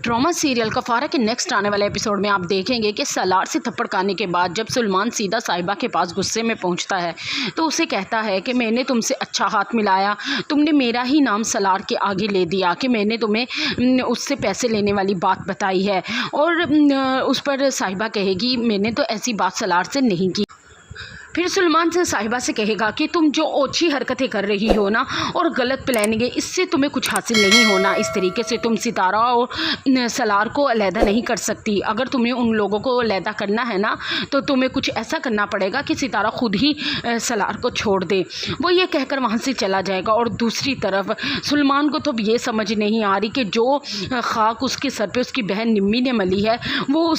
Drama serial कफारा के next आने वाले एपिसोड में आप देखेंगे कि सलार से थप्पड़ खाने के बाद जब सुलेमान सीधा साहिबा के पास गुस्से में पहुंचता है तो उसे कहता है कि मैंने तुमसे अच्छा हाथ मिलाया, तुमने मेरा ही नाम सलार के आगे ले दिया कि मैंने तुम्हें उससे पैसे लेने वाली बात बताई है। और उस पर साहिबा कहेगी मैंने तो ऐसी बात सलार से नहीं की। फिर सुलेमान से साहिबा से कहेगा कि तुम जो ओछी हरकतें कर रही हो ना और गलत प्लानिंग है, इससे तुम्हें कुछ हासिल नहीं होना। इस तरीके से तुम सितारा और सलार को अलहदा नहीं कर सकती। अगर तुम्हें उन लोगों को अलहदा करना है ना तो तुम्हें कुछ ऐसा करना पड़ेगा कि सितारा खुद ही सलार को छोड़ दे। वो ये कहकर वहाँ से चला जाएगा। और दूसरी तरफ सुलेमान को तो ये समझ नहीं आ रही कि जो खाक उसके सर पे उसकी बहन निम्मी ने मली है वो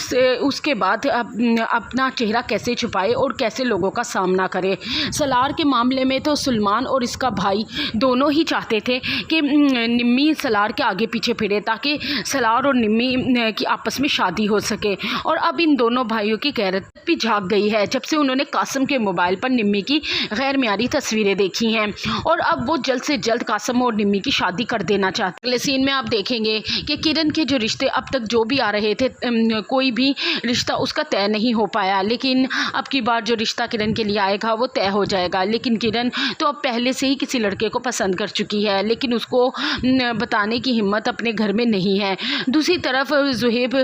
उसके बाद अपना चेहरा कैसे छुपाए और कैसे लोगों का सामना करे। सलार के मामले में तो सुलेमान और इसका भाई दोनों ही चाहते थे कि निम्मी सलार के आगे पीछे फिरे ताकि सलार और निम्मी की आपस में शादी हो सके। और अब इन दोनों भाइयों की गैरत भी झाग गई है जब से उन्होंने कासिम के मोबाइल पर निम्मी की गैर मियारी तस्वीरें देखी हैं। और अब वो जल्द से जल्द कासिम और निम्मी की शादी कर देना चाहते। अगले सीन में आप देखेंगे कि किरण के जो रिश्ते अब तक जो भी आ रहे थे कोई भी रिश्ता उसका तय नहीं हो पाया, लेकिन अब की बार जो रिश्ता किरण के लिए आएगा वो तय हो जाएगा। लेकिन किरण तो अब पहले से ही किसी लड़के को पसंद कर चुकी है, लेकिन उसको बताने की हिम्मत अपने घर में नहीं है। दूसरी तरफ ज़ुहैब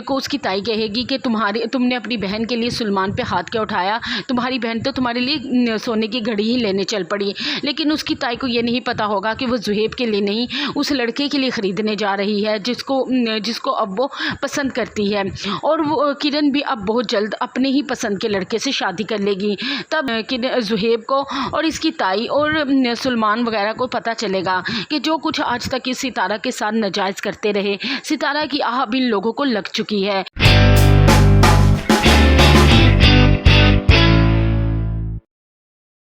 को उसकी ताई कहेगी कि तुमने अपनी बहन के लिए सुलेमान पे हाथ क्या उठाया, तुम्हारी बहन तो तुम्हारे लिए सोने की घड़ी ही लेने चल पड़ी। लेकिन उसकी ताई को ये नहीं पता होगा कि वो ज़ुहैब के लिए नहीं उस लड़के के लिए ख़रीदने जा रही है जिसको अब वो पसंद करती है। और वो किरण भी अब बहुत जल्द अपने ही पसंद के लड़के से शादी कर लेगी। तब ज़ुहैब को और इसकी ताई और सुलेमान वगैरह को पता चलेगा कि जो कुछ आज तक इस सितारा के साथ नाजायज़ करते रहे, सितारा की आह अब इन लोगों को लग चुकी है।